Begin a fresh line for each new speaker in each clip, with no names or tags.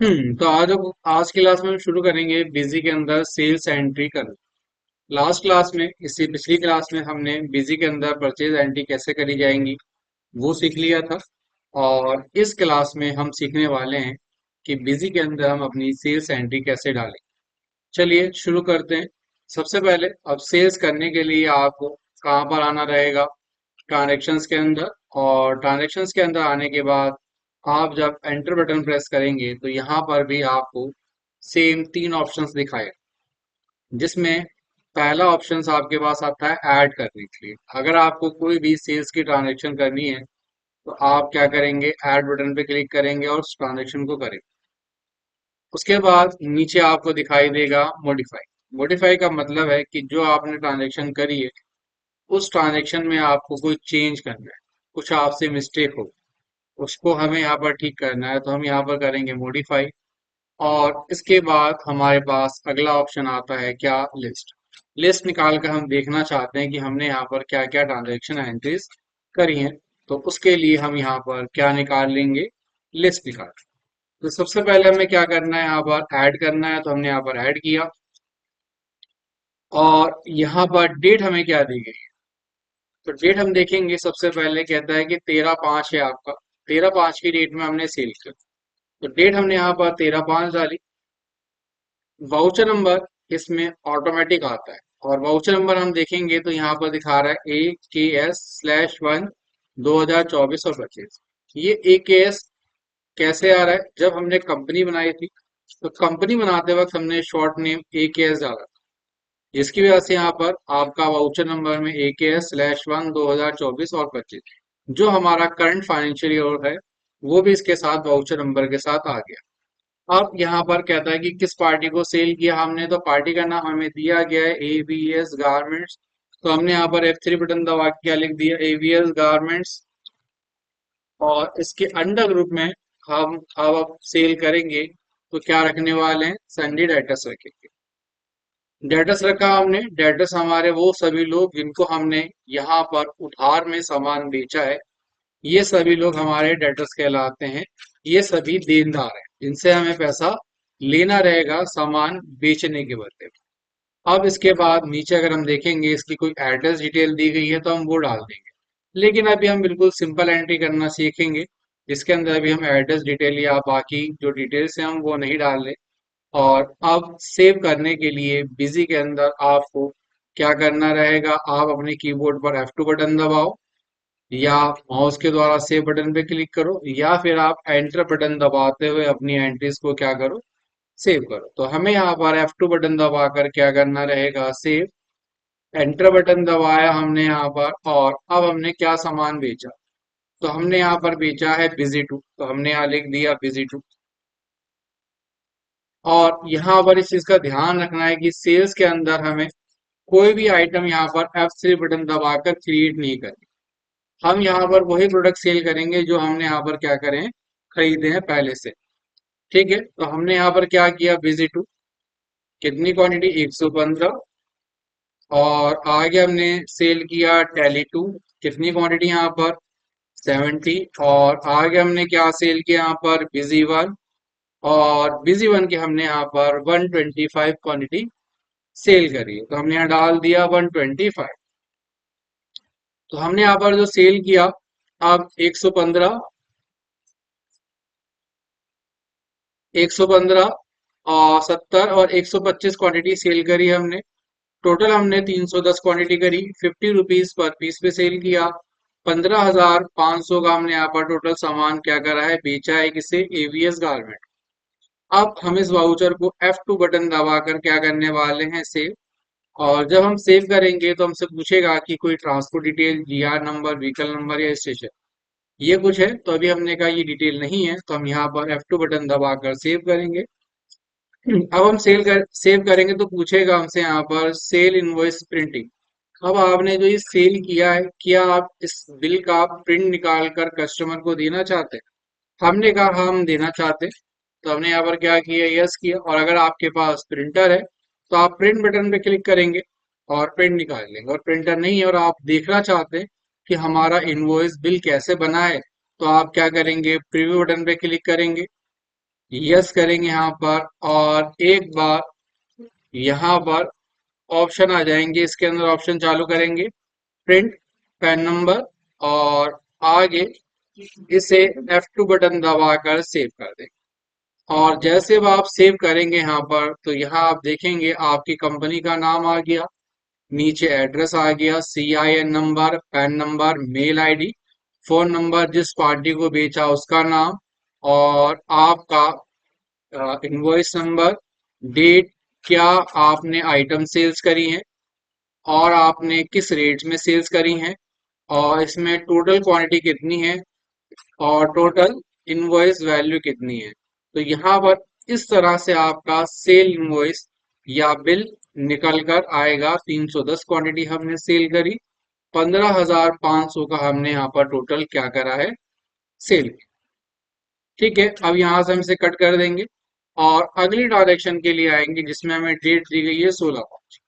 तो आज की क्लास में हम शुरू करेंगे बिजी के अंदर सेल्स एंट्री करना। लास्ट क्लास में इससे पिछली क्लास में हमने बिजी के अंदर परचेज एंट्री कैसे करी जाएंगी वो सीख लिया था। और इस क्लास में हम सीखने वाले हैं कि बिजी के अंदर हम अपनी सेल्स एंट्री कैसे डालें। चलिए शुरू करते हैं। सबसे पहले अब सेल्स करने के लिए आपको कहाँ पर आना रहेगा, ट्रांजेक्शन्स के अंदर। और ट्रांजेक्शन्स के अंदर आने के बाद आप जब एंटर बटन प्रेस करेंगे तो यहाँ पर भी आपको सेम तीन ऑप्शंस दिखाएगा, जिसमें पहला ऑप्शन आपके पास आता है ऐड करने के लिए। अगर आपको कोई भी सेल्स की ट्रांजेक्शन करनी है तो आप क्या करेंगे, ऐड बटन पे क्लिक करेंगे और उस ट्रांजेक्शन को करेंगे। उसके बाद नीचे आपको दिखाई देगा मॉडिफाई। मॉडिफाई का मतलब है कि जो आपने ट्रांजेक्शन करी है उस ट्रांजेक्शन में आपको कोई चेंज करना है, कुछ आपसे मिस्टेक हो, उसको हमें यहाँ पर ठीक करना है, तो हम यहाँ पर करेंगे मॉडिफाई। और इसके बाद हमारे पास अगला ऑप्शन आता है क्या, लिस्ट। लिस्ट निकाल कर हम देखना चाहते हैं कि हमने यहाँ पर क्या क्या ट्रांजेक्शन एंट्रीज करी हैं। तो उसके लिए हम यहाँ पर क्या निकाल लेंगे, लिस्ट निकाल। तो सबसे पहले हमें क्या करना है, यहाँ पर ऐड करना है, तो हमने यहाँ पर ऐड किया। और यहाँ पर डेट हमें क्या दी गई है, तो डेट हम देखेंगे। सबसे पहले कहता है कि 13/5 है आपका, 13/5 की डेट में हमने सेल किया, तो डेट हमने यहाँ पर 13/5 डाली। वाउचर नंबर इसमें ऑटोमेटिक आता है, और वाउचर नंबर हम देखेंगे तो यहाँ पर दिखा रहा है AKS/1 2024 और 25। ये AKS कैसे आ रहा है, जब हमने कंपनी बनाई थी तो कंपनी बनाते वक्त हमने शॉर्ट नेम AKS डाला, जिसकी वजह से यहाँ पर आपका वाउचर नंबर में AKS/1 2024 और 25, जो हमारा करंट फाइनेंशियल ईयर है वो भी इसके साथ वाउचर नंबर के साथ आ गया। अब यहाँ पर कहता है कि किस पार्टी को सेल किया हमने, तो पार्टी का नाम हमें दिया गया है AVS गारमेंट्स। तो हमने यहाँ पर F3 बटन दबा के क्या लिख दिया, AVS गारमेंट्स। और इसके अंडर ग्रुप में हम अब सेल करेंगे तो क्या रखने वाले हैं, संडे डेटर्स रखेंगे। डेटर्स रखा हमने, डेटर्स हमारे वो सभी लोग जिनको हमने यहाँ पर उधार में सामान बेचा है, ये सभी लोग हमारे डेटर्स कहलाते हैं। ये सभी देनदार हैं जिनसे हमें पैसा लेना रहेगा सामान बेचने के बदले। अब इसके बाद नीचे अगर हम देखेंगे इसकी कोई एड्रेस डिटेल दी गई है तो हम वो डाल देंगे। लेकिन अभी हम बिल्कुल सिंपल एंट्री करना सीखेंगे, जिसके अंदर अभी हम एड्रेस डिटेल या बाकी जो डिटेल्स हैं हम वो नहीं डाल रहे। और अब सेव करने के लिए बिजी के अंदर आपको क्या करना रहेगा, आप अपने कीबोर्ड पर F2 बटन दबाओ, या माउस के द्वारा सेव बटन पे क्लिक करो, या फिर आप एंटर बटन दबाते हुए अपनी एंट्रीज को क्या करो, सेव करो। तो हमें यहाँ पर F2 बटन दबाकर क्या करना रहेगा, सेव। एंटर बटन दबाया हमने यहाँ पर, और अब हमने क्या सामान बेचा, तो हमने यहाँ पर बेचा है बिजी टू, तो हमने यहाँ लिख दिया बिजी टू। और यहाँ पर इस चीज का ध्यान रखना है कि सेल्स के अंदर हमें कोई भी आइटम यहाँ पर F3 बटन दबाकर क्रिएट नहीं करनी। हम यहाँ पर वही प्रोडक्ट सेल करेंगे जो हमने यहाँ पर क्या करें, खरीदे हैं पहले से। ठीक है, तो हमने यहाँ पर क्या किया, बिजी टू, कितनी क्वांटिटी, 115। और आगे हमने सेल किया टैली टू, कितनी क्वांटिटी यहाँ पर, 70। और आगे हमने क्या सेल किया यहाँ पर, बिजी वन। और बिजी वन की हमने यहाँ पर 125 क्वांटिटी सेल करी है, तो हमने यहाँ डाल दिया 125। तो हमने यहाँ पर जो सेल किया, अब 115, 115 और 70 और 125 क्वांटिटी सेल करी हमने। टोटल हमने 310 क्वांटिटी करी, 50 रुपीज पर पीस पे सेल किया। 15,500 का हमने यहाँ पर टोटल सामान क्या करा है, बेचा है किसे, AVS गारमेंट। अब हम इस वाउचर को F2 बटन दबाकर क्या करने वाले हैं, सेव। और जब हम सेव करेंगे तो हमसे पूछेगा कि कोई transport detail, GR number, vehicle number या स्टेशन, ये कुछ है। तो अभी हमने कहा ये डिटेल नहीं है, तो हम यहाँ पर F2 बटन दबाकर सेव करेंगे। अब हम सेव करेंगे तो पूछेगा हमसे यहाँ पर सेल इनवॉइस प्रिंटिंग। अब आपने जो ये सेल किया है, क्या आप इस बिल का प्रिंट निकाल कर कस्टमर को देना चाहते हैं, हमने कहा हाँ हम देना चाहते हैं। तो हमने यहाँ पर क्या किया, यस किया। और अगर आपके पास प्रिंटर है तो आप प्रिंट बटन पे क्लिक करेंगे और प्रिंट निकाल लेंगे। और प्रिंटर नहीं है और आप देखना चाहते हैं कि हमारा इनवॉइस बिल कैसे बना है, तो आप क्या करेंगे, प्रीव्यू बटन पे क्लिक करेंगे। यस करेंगे यहाँ पर, और एक बार यहाँ पर ऑप्शन आ जाएंगे, इसके अंदर ऑप्शन चालू करेंगे, प्रिंट पैन नंबर, और आगे इसे F2 बटन दबाकर सेव कर दें। और जैसे अब आप सेव करेंगे यहाँ पर, तो यहाँ आप देखेंगे आपकी कंपनी का नाम आ गया, नीचे एड्रेस आ गया, CIN number, PAN number, mail ID, phone number, जिस पार्टी को बेचा उसका नाम, और आपका इनवॉइस नंबर, डेट, क्या आपने आइटम सेल्स करी हैं और आपने किस रेट में सेल्स करी हैं, और इसमें टोटल क्वांटिटी कितनी है, और टोटल इनवॉइस वैल्यू कितनी है। तो यहाँ पर इस तरह से आपका सेल इनवॉइस या बिल निकल कर आएगा। 310 क्वांटिटी हमने सेल करी, 15,500 का हमने यहाँ पर टोटल क्या करा है, सेल। ठीक है, अब यहाँ से हम इसे कट कर देंगे और अगली ट्रांजेक्शन के लिए आएंगे, जिसमें हमें डेट दी गई है 16/5।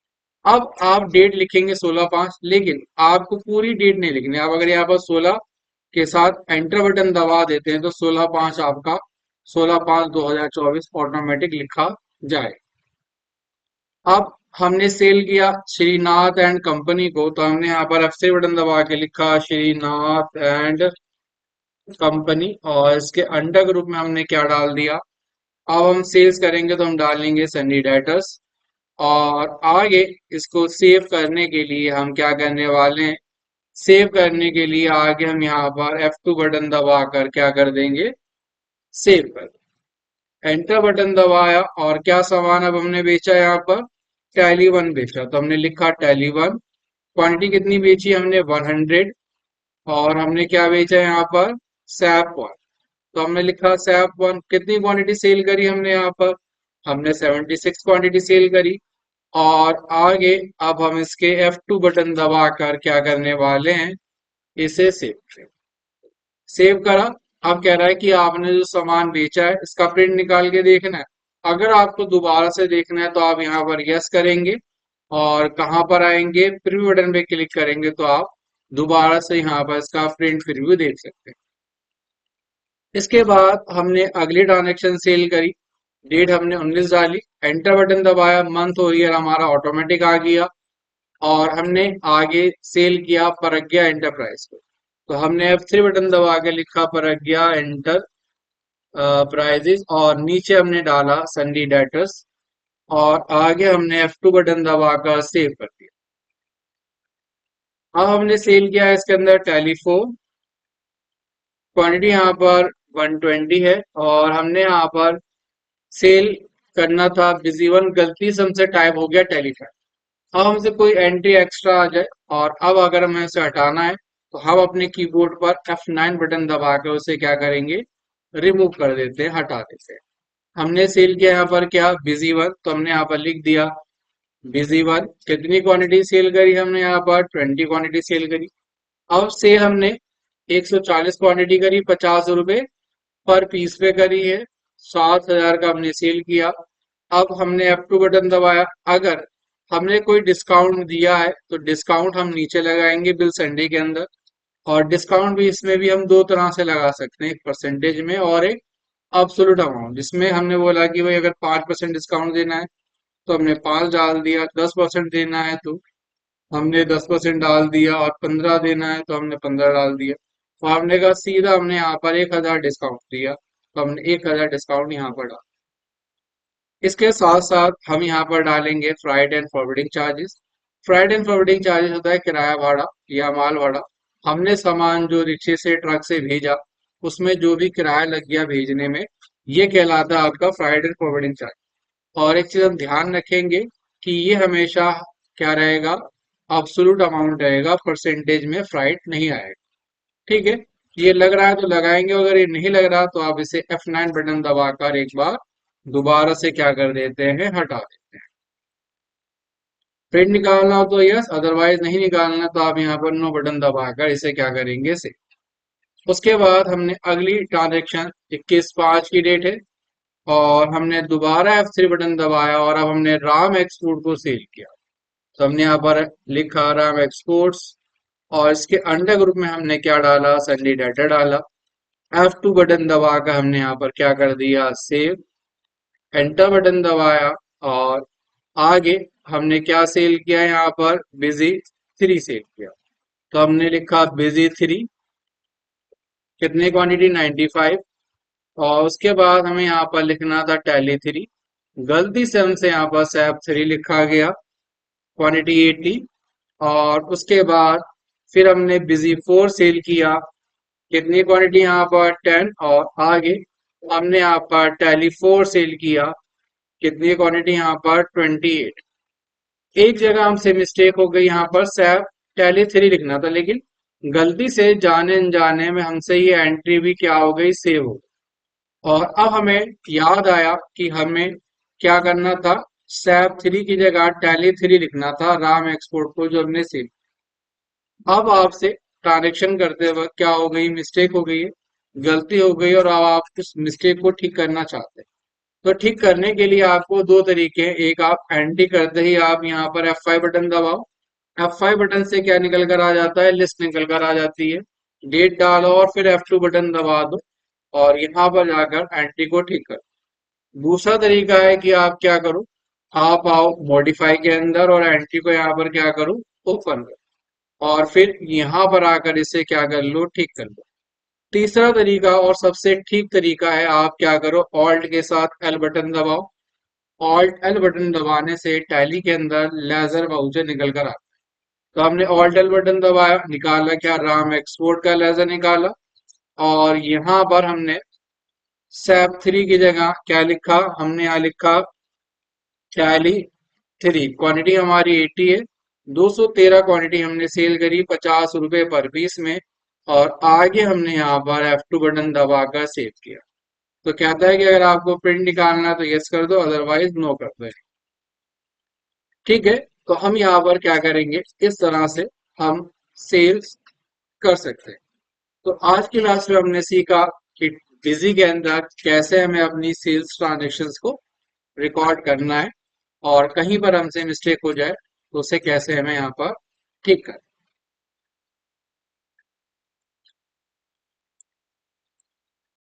अब आप डेट लिखेंगे 16/5, लेकिन आपको पूरी डेट नहीं लिखनी। आप अगर यहाँ पर 16 के साथ एंटर बटन दबा देते हैं तो 16/5 आपका 16/5/2024 ऑटोमेटिक लिखा जाए। अब हमने सेल किया श्रीनाथ एंड कंपनी को, तो हमने यहाँ पर F3 बटन दबा के लिखा श्रीनाथ एंड कंपनी, और इसके अंडर ग्रुप में हमने क्या डाल दिया, अब हम सेल्स करेंगे तो हम डालेंगे सनी डेटर्स। और आगे इसको सेव करने के लिए हम क्या करने वाले हैं, सेव करने के लिए आगे हम यहाँ पर F2 बटन दबाकर क्या कर देंगे, सेव कर। एंटर बटन दबाया, और क्या सामान अब हमने बेचा यहाँ पर, टैली 1 बेचा, तो हमने लिखा टैली 1। क्वांटिटी कितनी बेची हमने, 100। और हमने क्या बेचा यहाँ पर, सैप 1, तो हमने लिखा सैप 1। कितनी क्वांटिटी सेल करी हमने यहाँ पर, हमने 76 क्वांटिटी सेल करी। और आगे अब हम इसके F2 बटन दबाकर क्या करने वाले हैं, इसे सेव। सेव करा। अब कह रहा है कि आपने जो सामान बेचा है इसका प्रिंट निकाल के देखना है। अगर आपको दोबारा से देखना है तो आप यहाँ पर यस करेंगे, और कहाँ पर आएंगे, प्रीव्यू बटन पे क्लिक करेंगे, तो आप दोबारा से यहाँ पर इसका प्रिंट प्रीव्यू देख सकते हैं। इसके बाद हमने अगली ट्रांजेक्शन सेल करी, डेट हमने 19 डाली, एंटर बटन दबाया, मंथ और ईयर हमारा ऑटोमेटिक आ गया। और हमने आगे सेल किया प्रज्ञा एंटरप्राइज को, तो हमने F3 बटन दबा के लिखा प्रज्ञा एंटर प्राइजेस, और नीचे हमने डाला सन्डी डेटर्स, और आगे हमने F2 बटन दबाकर सेव कर दिया। अब हमने सेल किया है इसके अंदर टेलीफोन, क्वांटिटी यहाँ पर 120 है, और हमने यहाँ पर सेल करना था बिजी वन, गलती से हमसे टाइप हो गया टेलीफोन। अब हमसे कोई एंट्री एक्स्ट्रा आ जाए, और अब अगर हमें इसे हटाना है तो हम अपने कीबोर्ड पर F9 बटन दबा के उसे क्या करेंगे, रिमूव कर देते हैं, हटा देते हैं। हमने सेल किया यहाँ पर क्या, बिजी वन, तो हमने यहाँ पर लिख दिया बिजी वन। कितनी क्वांटिटी सेल करी हमने यहाँ पर, 20 क्वांटिटी सेल करी। अब सेल हमने 140 क्वांटिटी करी, 50 रुपए पर पीस पे करी है, 7,000 का हमने सेल किया। अब हमने F2 बटन दबाया, अगर हमने कोई डिस्काउंट दिया है तो डिस्काउंट हम नीचे लगाएंगे बिल संडे के अंदर। और डिस्काउंट भी इसमें भी हम दो तरह से लगा सकते हैं, एक परसेंटेज में और एक अब्सोल्यूट अमाउंट, जिसमें हमने बोला कि भाई अगर 5% डिस्काउंट देना है तो हमने 5 डाल दिया, 10% देना है तो हमने 10% डाल दिया, और 15 देना है तो हमने 15 डाल दिया। तो हमने कहा सीधा हमने यहाँ पर 1,000 डिस्काउंट दिया, तो हमने 1,000 डिस्काउंट यहाँ पर डाला। इसके साथ साथ हम यहाँ पर डालेंगे freight and forwarding charges. Freight and forwarding charges होता है किराया भाड़ा या माल भाड़ा। हमने सामान जो रिक्शे से ट्रक से भेजा, उसमें जो भी किराया लग गया भेजने में, ये कहलाता है आपका फ्राइट एंड फॉरवर्डिंग चार्ज। और एक चीज हम ध्यान रखेंगे कि ये हमेशा क्या रहेगा, अब्सोल्यूट अमाउंट रहेगा, परसेंटेज में फ्राइट नहीं आएगा। ठीक है, ये लग रहा है तो लगाएंगे, अगर ये नहीं लग रहा तो आप इसे F9 बटन दबाकर एक बार दोबारा से क्या कर देते हैं, हटा देते हैं। प्रिंट निकालना हो तो यस, अदरवाइज नहीं निकालना तो आप यहाँ पर नो बटन दबाकर इसे क्या करेंगे, से। उसके बाद हमने अगली ट्रांजेक्शन 21/5 की डेट है, और हमने दोबारा F3 बटन दबाया, और अब हमने राम एक्सपोर्ट को सेल किया। तो हमने यहाँ पर लिखा राम एक्सपोर्ट्स, और इसके अंडर ग्रुप में हमने क्या डाला, सन्नी डाटा डाला। F2 बटन दबाकर हमने यहाँ पर क्या कर दिया, सेव। एंटर बटन दबाया और आगे हमने क्या सेल किया, यहाँ पर बिजी 3 सेल किया। तो हमने लिखा बिजी 3, कितनी क्वांटिटी, 95। और उसके बाद हमें यहाँ पर लिखना था टैली 3, गलती से हमसे यहाँ पर सैप 3 लिखा गया, क्वांटिटी 80। और उसके बाद फिर हमने बिजी 4 सेल किया, कितनी क्वांटिटी यहाँ पर 10। और आगे हमने यहाँ पर टैली 4 सेल किया, कितनी क्वांटिटी यहाँ पर 28। एक जगह हमसे मिस्टेक हो गई, यहाँ पर सैप टैली 3 लिखना था, लेकिन गलती से जाने अनजाने में हमसे ये एंट्री भी क्या हो गई, सेव हो गई। और अब हमें याद आया कि हमें क्या करना था, सैप 3 की जगह टैली 3 लिखना था राम एक्सपोर्ट को, जो हमने सेव। अब आपसे ट्रांजेक्शन करते वक्त क्या हो गई, मिस्टेक हो गई है, गलती हो गई, और अब आप उस मिस्टेक को ठीक करना चाहते हैं। तो ठीक करने के लिए आपको दो तरीके हैं। एक, आप एंट्री करते ही आप यहाँ पर F5 बटन दबाओ। F5 बटन से क्या निकल कर आ जाता है, लिस्ट निकल कर आ जाती है। डेट डालो और फिर F2 बटन दबा दो और यहाँ पर जाकर एंट्री को ठीक करो। दूसरा तरीका है कि आप क्या करो, आप आओ मॉडिफाई के अंदर और एंट्री को यहाँ पर क्या करो, ओपन करो, और फिर यहाँ पर आकर इसे क्या कर लो, ठीक कर लो। तीसरा तरीका और सबसे ठीक तरीका है, आप क्या करो, ऑल्ट के साथ एल बटन दबाओ। ऑल्ट एल बटन दबाने से टैली के अंदर लेजर वाउचर निकल कर आता है। तो हमने ऑल्ट एल बटन दबाया, निकाला क्या, राम एक्सपोर्ट का लेजर निकाला। और यहाँ पर हमने सैप 3 की जगह क्या लिखा, हमने यहाँ लिखा टैली 3, क्वांटिटी हमारी 80 है, 213 क्वांटिटी हमने सेल करी 50 रुपए पर पीस में। और आगे हमने यहाँ पर F2 बटन दबाकर सेव किया। तो कहता है कि अगर आपको प्रिंट निकालना है तो यस कर दो, अदरवाइज नो कर दो। ठीक है, तो हम यहाँ पर क्या करेंगे, इस तरह से हम सेल्स कर सकते हैं। तो आज की क्लास में हमने सीखा कि बिजी के अंदर कैसे हमें अपनी सेल्स ट्रांजेक्शन्स को रिकॉर्ड करना है, और कहीं पर हमसे मिस्टेक हो जाए तो उसे कैसे हमें यहाँ पर ठीक करना है।